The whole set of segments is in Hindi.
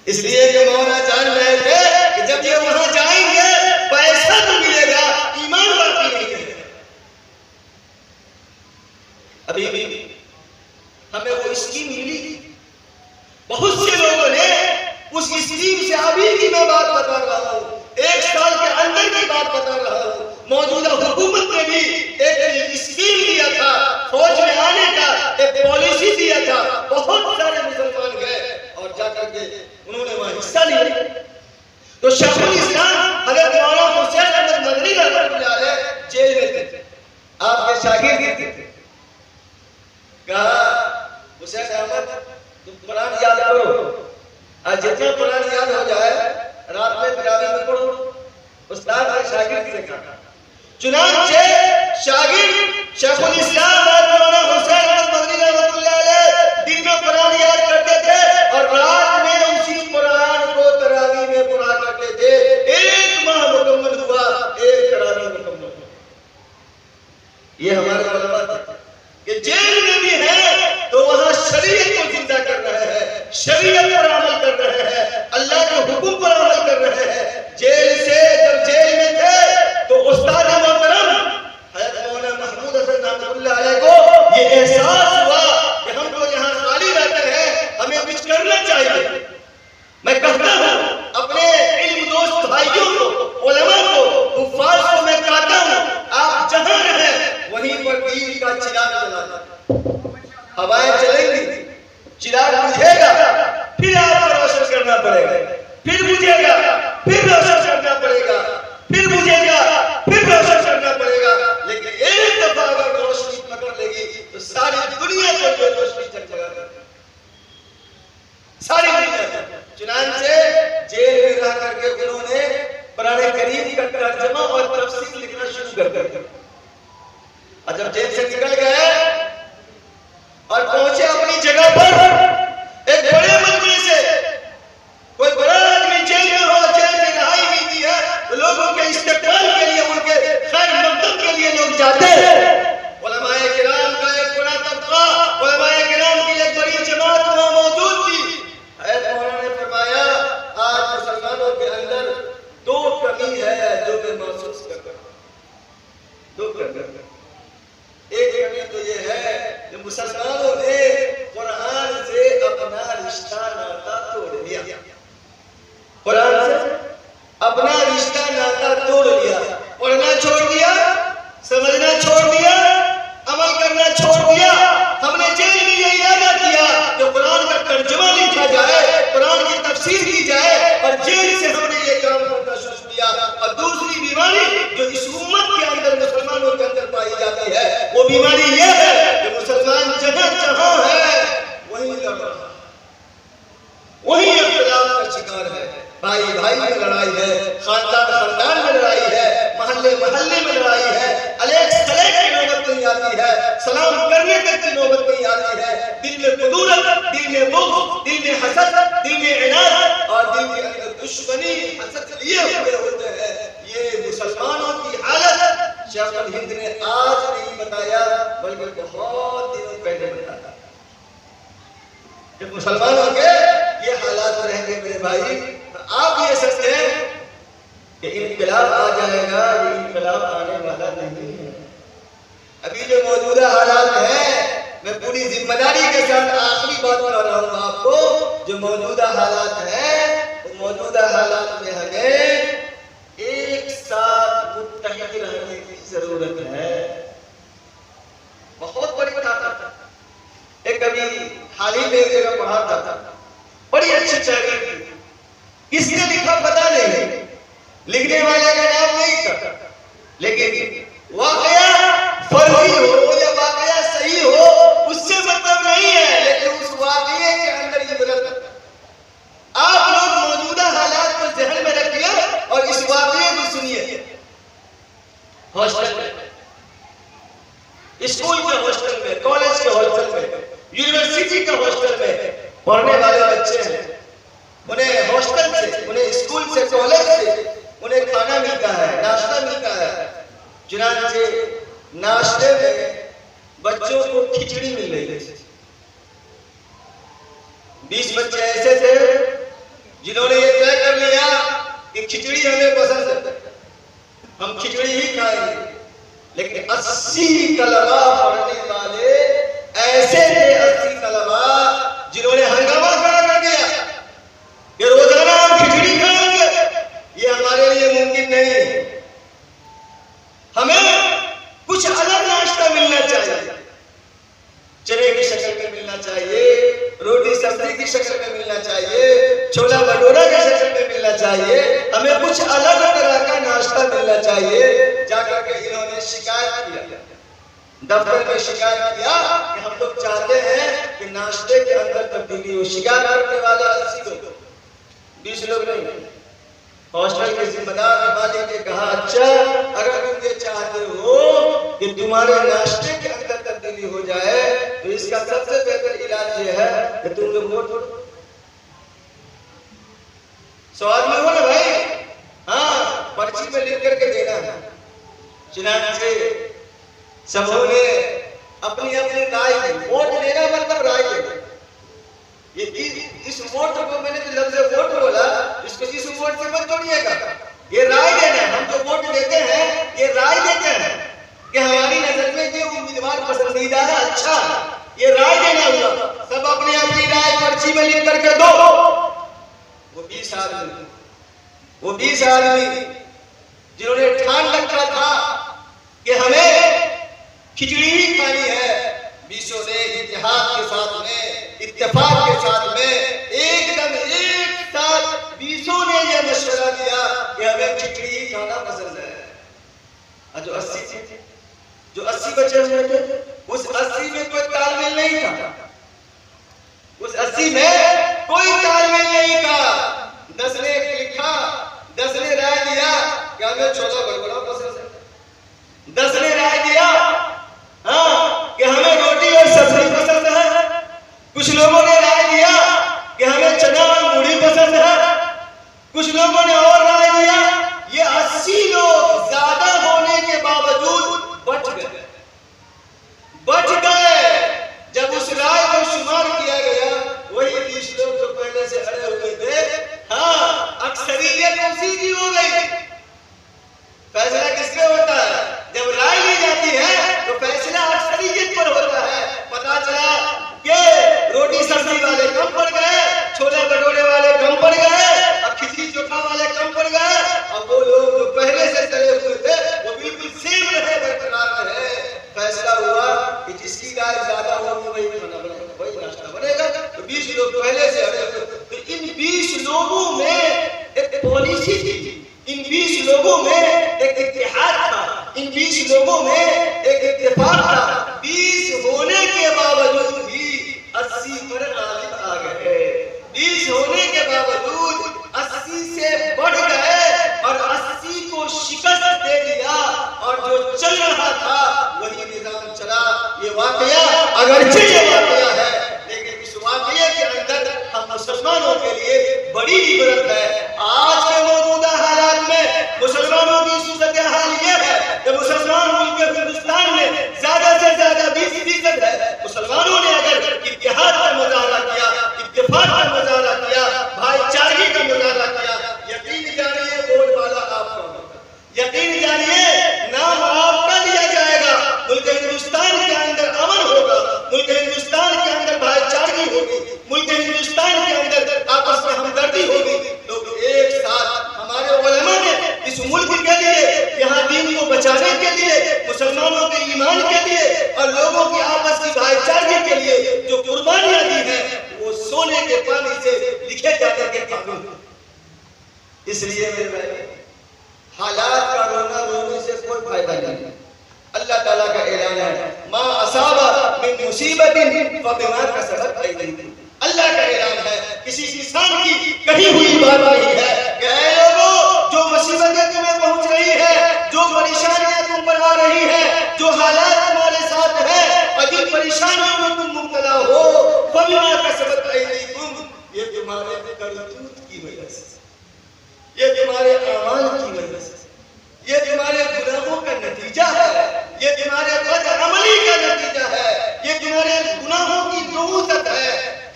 इसलिए कि मौला जान रहे थे कि जब ये वहां जाएंगे पैसा तो मिलेगा, ईमान बाकी नहीं रहेगा। अभी भी हमें वो स्कीम मिली, बहुत से लोगों ने उस स्कीम से, अभी की मैं बात बता रहा हूँ, 1 साल के अंदर की बात बता रहा हूँ, मौजूदा हुकूमत ने भी एक स्कीम दिया था, फौज में आने का एक पॉलिसी दिया था। बहुत सारे मुसलमान गए और जाकर के उन्होंने वहां हिस्सा लिया। तो शेखुल इस्लाम हज़रत मौलाना हुसैन अहमद मदनी रहमतुल्लाह अलैह जेल में थे, आपके शागिर्द थे। कहा हुसैन अहमद तुम कुरान याद करो, आज जितना कुरान याद हो जाए रात में तरावी में पढ़ो। उस्ताद ने शागिर्द से कहा, चुनांचे शागिर्द शेखुल इस्लाम मौलाना हुसैन अहमद मदनी रहमतुल्लाह अलैह दिन में कुरान याद करते थे और रात में उसी कुरान को तरावी में पढ़ा करते थे। 1 माह मुकम्मल हुआ, 1 तरावी मुकम्मल हुआ। ये हमारे उलमा थे कि जेल में भी है तो वहां शरीयत को जिंदा कर रहे हैं, शरीयत पर अमल कर रहे हैं, अल्लाह के हुक्म पर अमल कर रहे हैं। जेल से जब जेल में थे तो उस्ताद मोहतरम हज़रत मौलाना महमूद हसन रहमतुल्लाह अलैह को ये एहसास हुआ कि हम तो यहाँ खाली रहते हैं, हमें कुछ करना चाहिए। मैं कहता हूँ अपने इल्म दोस्त भाइयों को, उलमा को, हुफ्फाज को मैं कहता हूँ, आप जहाँ रहें वहीं पर दीन का चिराग जलाना। हवाएं चलेंगी, चिराग बुझेगा, फिर आपको रोशन करना पड़ेगा, फिर बुझेगा, फिर रोशन करना पड़ेगा, फिर बुझेगा, फिर रोशन करना पड़ेगा। लेकिन एक दफा अगर रोशनी पकड़ लेगी तो सारी दुनिया को रोशनी चल जाएगा, सारी दुनिया। चुनांचे जेल में रह करके उन्होंने कुरान करीम का तर्जुमा और तफसीर लिखना शुरू कर दिया। और जब जेल से निकल गए और पहुंचे अपनी जगह पर, एक बड़े मजमे से कोई बड़ा आदमी जेल में हो, जेल में रिहाई मिलती है तो लोगों के इस्तकबाल के लिए, उनके खैर मकसद के लिए लोग जाते हैं। उलमाए किराम का एक बड़ा तबका, उलमाए किराम की एक बड़ी जमात वहां मौजूद थी। मौलाना ने फरमाया आज मुसलमानों के अंदर 2 कमी है जो मैं महसूस कर रहा हूं। 2 कमी। एक कमी तो ये है कि मुसलमानों ने कुरान से अपना रिश्ता नाता तोड़ लिया, कुरान से अपना रिश्ता नाता तोड़ लिया, पढ़ना छोड़ दिया, समझना छोड़ दिया, अमल करना छोड़ दिया। हमने जेल में ये इरादा किया कि कुरान का तर्जुमा लिखा जाए, कुरान की तफसीर की जाए, और जेल से हमने ये काम करना शुरू किया। और दूसरी बीमारी जो इस उम्मत के अंदर, मुसलमानों के अंदर पाई जाती है, वो बीमारी ये है कि मुसलमान जगह जहां है वहीं लड़ रहा है, वहीं इख्तिलाफ का शिकार है। भाई भाई में लड़ाई है, खानदान खानदान में लड़ाई है, महल्ले महल्ले में लड़ाई है, अलेख सलेख की नौबत नहीं आती है, सलाम करने तक की नौबत नहीं आती है। दिल में कुदूरत, दिल में बुग़्ज़, दिल में हसद, दिल में इनाद और दिल के अंदर दुश्मनी, हसद लिए हुए होते हैं। ये मुसलमानों की हालत शेखुल हिंद ने आज नहीं बताया बल्कि बहुत दिनों पहले बताया कि मुसलमानों के ये हालात रहेंगे। मेरे भाई आप ये सोचते हैं कि इनकलाब आ जाएगा, ये इनकलाब आने वाला नहीं है। अभी जो मौजूदा हालात हैं, मैं पूरी जिम्मेदारी के साथ आखिरी बात कर रहा हूँ आपको, जो मौजूदा हालात हैं, तो मौजूदा हालात में हमें एक साथ मुत्तहिद रहने की जरूरत है। बहुत बड़ी ताकत। एक कभी हाल ही में एक जगह पढ़ा था, बड़ी अच्छी तहरीर थी, किसने लिखा पता नहीं, लिखने वाले का नाम नहीं था, लेकिन वाकया फर्जी हो या वाकया सही हो उससे मतलब नहीं है, लेकिन उस वाकये के अंदर ये इबरत। आप लोग मौजूदा हालात को ज़हन में रखिए और इस वाकये को सुनिए। हॉस्टल में, स्कूल के हॉस्टल में, कॉलेज के हॉस्टल में, यूनिवर्सिटी के हॉस्टल में पढ़ने वाले बच्चे हैं, उन्हें हॉस्टल से, उन्हें स्कूल से, कॉलेज से उन्हें खाना मिलता है, नाश्ता मिलता है। चुनांचे नाश्ते में बच्चों को खिचड़ी मिल रही है। 20 बच्चे ऐसे थे कि खिचड़ी हमें पसंद है, हम खिचड़ी ही खाएंगे, लेकिन 80 कलमा पढ़ने वाले ऐसे थे, 80 कलमा जिन्होंने हंगामा खड़ा कर दिया कि रोजाना हम खिचड़ी खाएंगे, ये हमारे लिए मुमकिन नहीं, हमें कुछ अलग नाश्ता मिलना चाहिए, चने की शक्ल में मिलना चाहिए, रोटी सब्जी की शक्ल में मिलना चाहिए, छोला भटूरा की शक्ल में मिलना चाहिए, हमें कुछ अलग तरह का नाश्ता मिलना चाहिए। जाकर के इन्होंने शिकायत किया, दफ्तर में शिकायत किया कि हम लोग चाहते हैं कि नाश्ते के अंदर तब्दीली हो। शिकायत करने वाले 80 लोग, 20 लोग नहीं। हॉस्टल के जिम्मेदार मालिक ने कहा, अच्छा अगर तुम ये चाहते हो कि तुम्हारे नाश्ते के अंदर तब्दीली हो जाए तो इसका सबसे बेहतर इलाज ये है कि तुम लोग वोट करो। सवाल में हो ना भाई, हाँ पर्ची में लिख करके देना है। चुनाव से सबों ने अपनी अपनी राय दी, वोट लेना मतलब राय देना। ये इस वोट को मैंने जो लफ्ज़ वोट बोला, इसको इस वोट से मत जोड़िएगा, ये राय देना है। हम जो वोट देते हैं ये राय देते हैं कि हमारी नजर में ये उम्मीदवार पसंदीदा है, अच्छा, ये राय देना हुआ। सब अपनी अपनी राय पर्ची में लिख करके दो। वो 20 आदमी जिन्होंने ठान रखा था कि हमें खिचड़ी ही खानी है, 20 ने इत्तेहाद के साथ में, इत्तेफाक के साथ में, एकदम एक साथ 20 ने यह मशवरा दिया कि हमें खिचड़ी ही खाना पसंद है। जो 80 बचे हुए थे, उस 80 में कोई तालमेल नहीं था, उस 80 में कोई तालमेल नहीं था। 10 ने लिखा, 10 ने राय दिया कि हमें छोला भटूरा पसंद है, 10 ने राय दिया हाँ कि हमें रोटी और सब्जी पसंद है, कुछ लोगों ने राय दिया कि हमें चना और मूढ़ी पसंद है, कुछ लोगों ने और राय दिया। ये 80 लोग ज्यादा होने के बावजूद बच गए। जब उस राय को शुमार किया गया, वही 20 लोग जो पहले से अड़े हुए थे, हाँ अक्सरियत उसी की हो गई। फैसला किससे होता है? जब राय ली जाती है तो फैसला अक्सरियत पर होता है। पता चला कि रोटी सब्जी वाले कम पड़ गए, छोले भटूरे वाले कम पड़ गए, और खिचड़ी चोखा वाले कम पड़ गए, और वो लोग जो पहले से चले हुए थे वो बिल्कुल सेम रहे, बरकरार रहे। फैसला हुआ कि जिसकी राय ज्यादा होगी वही खाना बनेगा, वही नाश्ता बनेगा। तो 20 लोग पहले से अड़े हुए, तो इन 20 लोगों में एक पॉलिसी थी, इन 20 लोगों में एक इत्तेहाद था, इन 20 लोगों में एक इत्तेफाक था। 20 होने के बावजूद भी 80 पर गालिब आ गए, 20 होने के बावजूद 80 से बढ़ गए और 80 को शिकस्त दे दिया, और जो चल रहा था वही निजाम चला। ये वाकया अगरचे ये वाकया है, लेकिन इस वाकये के अंदर हम मुसलमानों के लिए बड़ी इबरत है। आज के मौजूदा हालात में मुसलमानों की सूरत हाल ये है कि मुसलमान मुल्क हिंदुस्तान में ज्यादा से ज्यादा 20% है। मुसलमानों ने अगर इत्तेहाद का मुजाहरा किया, इत्तेफाक का मुजाहरा किया, भाईचारे का मुजाहरा किया, यकीन जानिए वोट वाला आपका होगा, यकीन जानिए नाम आपका लिया जाएगा। मुल्क हिंदुस्तान के अंदर अमन होगा, मुल्क हिंदुस्तान के अंदर भाईचारे होगी, मुल्क हिंदुस्तान के अंदर आपस में हमदर्दी होगी। लोग एक साथ, हमारे उलमा ने इस मुल्क के लिए, यहाँ दीन को बचाने के लिए, मुसलमानों के ईमान के लिए और लोगों की आपस की भाईचारे के लिए जो कुर्बानियां दी हैं, वो सोने के पानी से लिखे जाने के काबिल। इसलिए मेरे भाई, हालात का रोने से कोई फायदा नहीं। अल्लाह ताला का ऐलान है, मा असाबा मिन मुसीबतिन फबिमा कसबत अयदीकुम। अल्लाह का ऐलान है, किसी इंसान की कही हुई बात नहीं है कि ऐ लोगों, जो मुसीबतें तुम्हें पहुंच रही है, जो परेशानियां तुम पर आ रही है, जो हालात तुम्हारे साथ है, और जिन परेशानियों में तुम मुब्तला हो, फबिमा कसबत अयदीकुम, ये तुम्हारे करतूत की वजह से, ये तुम्हारे अमाल की वजह से, ये तुम्हारे गुनाहों का नतीजा है, ये तुम्हारे बदअमली का नतीजा है, ये तुम्हारे गुनाहों की नहूसत है।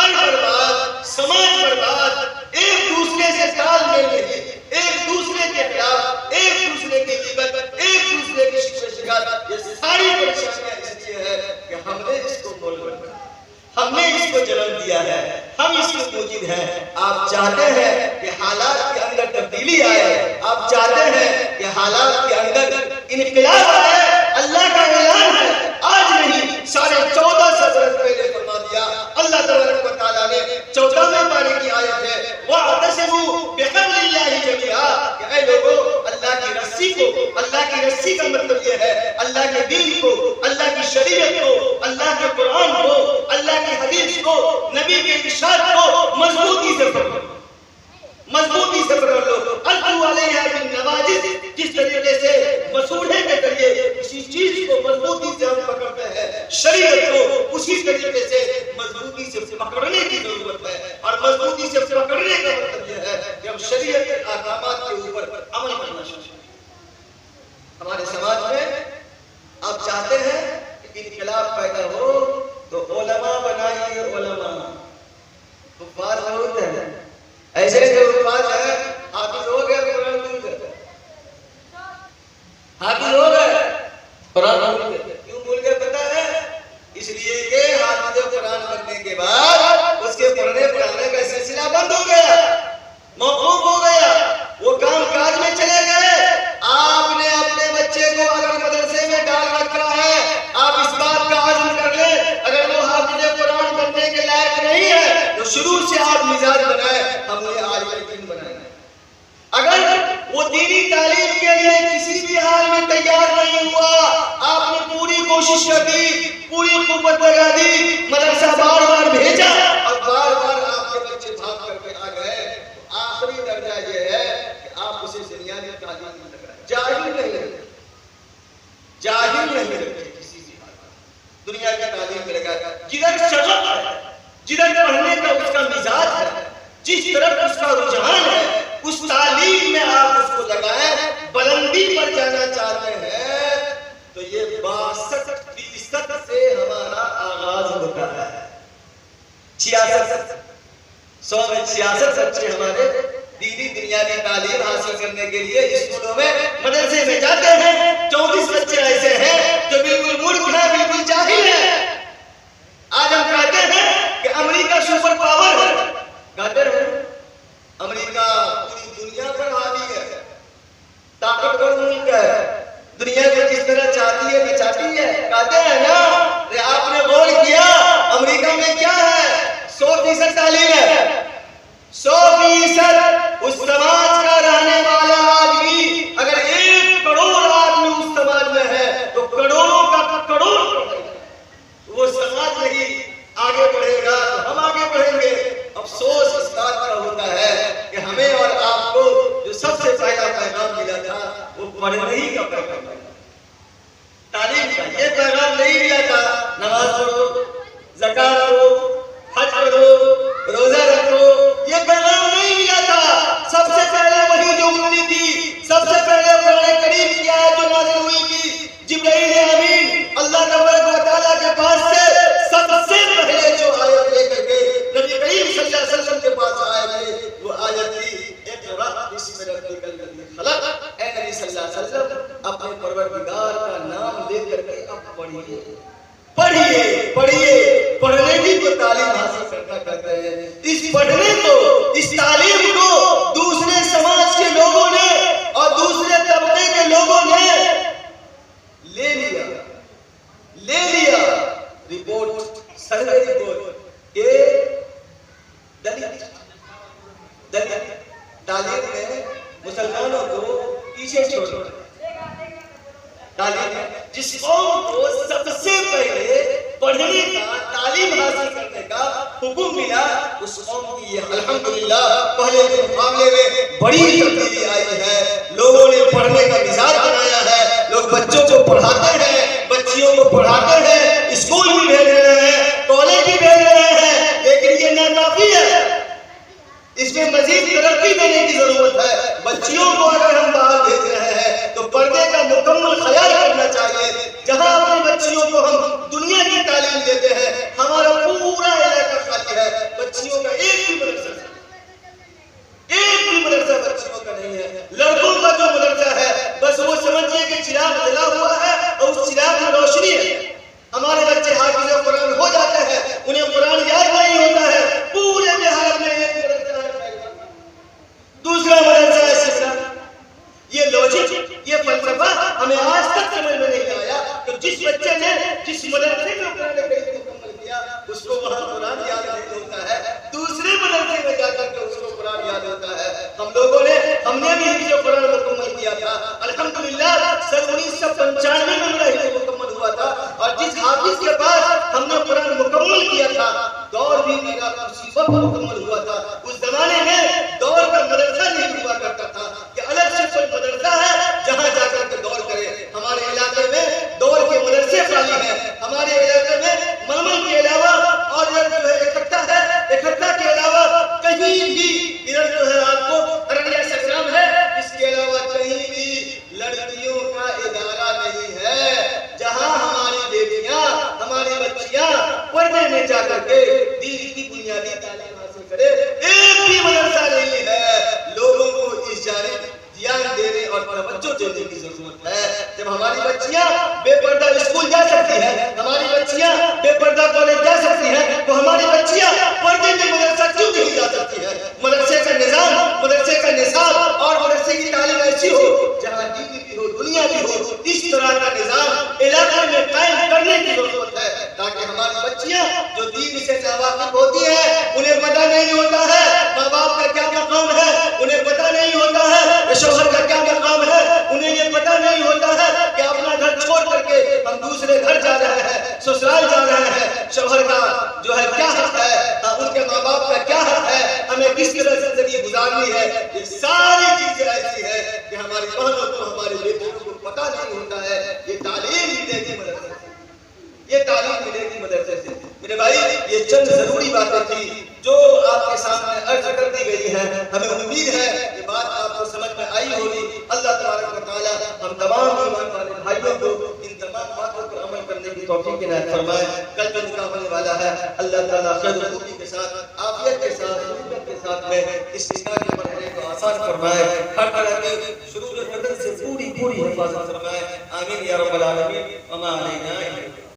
घर बर्बाद, समाज बर्बाद, एक दूसरे से तालमेल नहीं, एक दूसरे चाहते हैं कि हालात के अंदर तब्दीली आए, आप चाहते हैं कि हालात के अंदर इनकलाब आए, अल्लाह का ऐलान है, आज नहीं 1450 बरस पहले फरमा दिया अल्लाह तबारक व तआला ने। 14वें पारे की आयत है, वअतसिमू बिहब्लिल्लाहि जमीआ, कि ऐ लोगों, अल्लाह की रस्सी को, अल्लाह की रस्सी का मतलब यह है अल्लाह के दीन को, अल्लाह की शरीयत को, अल्लाह के कुरान को, अल्लाह की हदीस को, नबी के इरशाद को मजबूती से पकड़ो, मजबूती से पकड़ लो। अल्लाह अलैहा बिन नवाजिज, जिस तरीके से मसूढ़े के जरिए किसी चीज को मजबूती से हम पकड़ते हैं, शरीयत को उसी तरीके से मजबूती से पकड़ने की जरूरत है। और मजबूती से पकड़ने का मतलब यह है कि हम शरीयत के अहकामात के ऊपर अमल करना शुरू करें। हमारे समाज में आप चाहते हैं कि इनकलाब पैदा हो तो उलमा बनाइए, उलमा। कुफार बहुत है, ऐसे जो कुफार है, हाफिज हो गए कुरान भूल गए, हाफिज हो गए कुरान भूल गए। क्यों भूल गए पता है? इसलिए कि हाफिज कुरान करने के बाद उसके पढ़ने पढ़ाने का सिलसिला बंद हो गया, मौकूफ हो गया, वो काम काज में चले गए। आपने अपने बच्चे को अगर मदरसे में डाल रखा है, आप इस बात का आज़म कर ले, अगर वो हाफिज कुरान बनने के लायक नहीं है तो शुरू से आप मिजाज बनाए, हमने आलिम दीन बनाए। अगर वो दीनी तालीम के लिए किसी भी हाल में तैयार नहीं हुआ, आपने पूरी कोशिश कर दी, पूरी कुव्वत लगा दी, मदरसा बार बार भेजा और बार बार आपके बच्चे भाग करके आ गए, तो आखिरी दर्जा ये है कि आप उसे दुनिया में तालीम नहीं लगाए, जाहिल नहीं रखे, जाहिल नहीं रखे, किसी भी हाल में दुनिया की तालीम में लगा। जिधर शगफ है, जिधर पढ़ने का उसका मिजाज है, जिस तरफ उसका रुझान है, उस तालीम में आप उसको लगाएं। बुलंदी पर जाना चाहते हैं तो ये 62% से हमारा आगाज होता है। 66 100 में 66 बच्चे हमारे दीनी दुनियावी तालीम हासिल करने के लिए स्कूलों में, मदरसे में जाते हैं। 34 बच्चे ऐसे हैं जो बिल्कुल मूर्ख हैं, बिल्कुल जाहिल हैं। आज हम कहते हैं कि अमेरिका सुपर पावर है, कहते हैं अमेरिका पूरी दुनिया पर हावी है, ताकतवर मुल्क है, दुनिया को किस तरह चाहती है नचाती है, कहते हैं ना। आपने गौर किया अमेरिका में क्या है? 100% तालीम है, 100% उस समाज का रहने वाला आदमी, अगर 1 करोड़ आदमी उस समाज में है तो करोड़ों का करोड़ वो समाज नहीं आगे बढ़ेगा तो हम आगे बढ़ेंगे। अफसोस इस बात का होता है कि हमें और आपको जो सबसे पहला पैगाम मिला था वो पढ़ने ही का पैगाम था, तालीम का। ये पैगाम नहीं दिया था नमाज पढ़ो, ज़कात दो, हज करो, रोजा रखो, ये पैगाम नहीं मिला था। सबसे पहले वही जो उतरी थी, सबसे पहले कुरान करीम की आयत जो नाज़िल हुई थी, जिब्राइल अमीन अल्लाह तबारक व तआला के पास से सबसे पहले जो आयत लेकर के नबी करीम सल्लल्लाहु अलैहि वसल्लम के पास आए थे, वो आयत थी इक़रा बिस्मि रब्बिकल लज़ी खलक़। ऐ नबी सल्लल्लाहु अलैहि वसल्लम, अपने परवरदिगार का नाम लेकर के अब पढ़िए, पढ़िए, पढ़िए। पढ़ने की तो तालीम हासिल करना करते हैं। इस पढ़ने को, इस तालीम को दूसरे समाज के लोगों ने और दूसरे तबके के लोगों ने ले लिया, ले लिया। रिपोर्ट, सर्वे रिपोर्ट के दलित तालीम में मुसलमानों को पीछे छोड़ तालीम, जिस कौम को सबसे पहले पढ़ने का, तालीम हासिल करने का हुक्म मिला, उस कौम की ये अल्हम्दुलिल्लाह पहले के मुकाबले में बड़ी तब्दीली आई है। लोगों ने पढ़ने का मिजाज बनाया है, लोग बच्चों को पढ़ाते हैं, बच्चियों को पढ़ाते हैं, स्कूल भी भेज रहे हैं, कॉलेज भी भेज रहे हैं, लेकिन ये नाकाफी है। इसमें मजीद तरक्की देने की जरूरत है। बच्चियों को अगर हम बाहर भेज रहे हैं तो पर्दे का मुकम्मल ख्याल करना चाहिए। जहां अपनी बच्चियों को हम दुनिया की तालीम देते हैं, हमारा पूरा इलाका खाली है, बच्चियों का एक भी मदरसा बच्चियों का नहीं है। लड़कों का जो मदरसा है, बस वो समझिए कि चिराग जला हुआ है और उस चिराग में रोशनी है। हमारे बच्चे हाफिज़ कुरान हो जाते हैं, उन्हें कुरान याद नहीं होता है, पूरे बिहार में एक मदरसा है, हमने भी हिफ्ज़ कुरान मुकम्मल किया था। अल्हम्दुलिल्लाह सन 1995 में मेरा हिफ्ज़ मुकम्मल हुआ था और जिस हाफिज के पास हमने कुरान मुकम्मल किया था दौर भी मेरा उसी वक्त मुकम्मल हुआ था। उस जमाने में दौर का मदरसा नहीं हुआ करता था कि अलग से कोई मदरसा है जहां जाकर के दौर करे। हमारे इलाके में दौर के मदरसे खाली हैं। हमारे इलाके में मलमल के अलावा और जो है इकट्ठा के अलावा कहीं भी इधर जो है आपको अररिया संग्राम है, इसके अलावा कहीं भी लड़कियों का इदारा नहीं है जहां हमारी बेटियां हमारी बच्चियां पढ़ने में जाकर के दीन की बुनियादी तालीम हासिल करे। एक भी मदरसा नहीं है। लोगों को इस जानिब ध्यान देने और तवज्जो देने की जरूरत है। जब हमारी बच्चियां बेपर्दा स्कूल जा सकती हैं, हमारी बच्चियां बेपर्दा कॉलेज जा सकती हैं, तो हमारी बच्चियां पर्दे में मदरसा क्यों नहीं जा सकती है? मदरसे का निजाम, मदरसे का निसाब और मदरसे की तालीम ऐसी हो जहां दीन भी हो दुनिया भी हो, इस तरह का निजाम इलाके में कायम करने की जरूरत है ताकि हमारी बच्चियां जो दीन से नावाकिफ होती है उन्हें पता नहीं होता है माँ बाप का क्या मकाम है, उन्हें पता नहीं होता है शौहर का क्या मकाम है, उन्हें ये पता नहीं होता है कि अपना घर छोड़ करके हम दूसरे घर जा रहे हैं, ससुराल जा रहे हैं। शौहर का जो है क्या हक है, उनके माँ बाप का क्या हक है, हमें किस तरह से जिंदगी गुजारनी है। ये सारी चीजें ऐसी है कि हमारी बहनों को हमारे बेटियों को पता नहीं होता है। ये तालीम मिलेगी मदरसे से, ये तालीम मिलेगी मदरसे से। मेरे भाई ये चंद जरूरी बातें थी जो आपके सामने अर्ज कर दी गई है। हमें उम्मीद है कि बात आपको समझ में आई होगी। अल्लाह तबारक व तआला हम तमाम ईमान वाले भाइयों को इन तमाम बातों पर अमल करने की तौफीक इनायत फरमाए। कल जो निकाह होने वाला है अल्लाह ताला खैर खूबी के साथ, आफियत के साथ, सुकून के साथ में इस निकाह के मरहले को आसान फरमाए। हर तरह के शुरूर बदन से पूरी हिफाजत फरमाए। आमीन या रब्बल आलमीन। व मा अलैना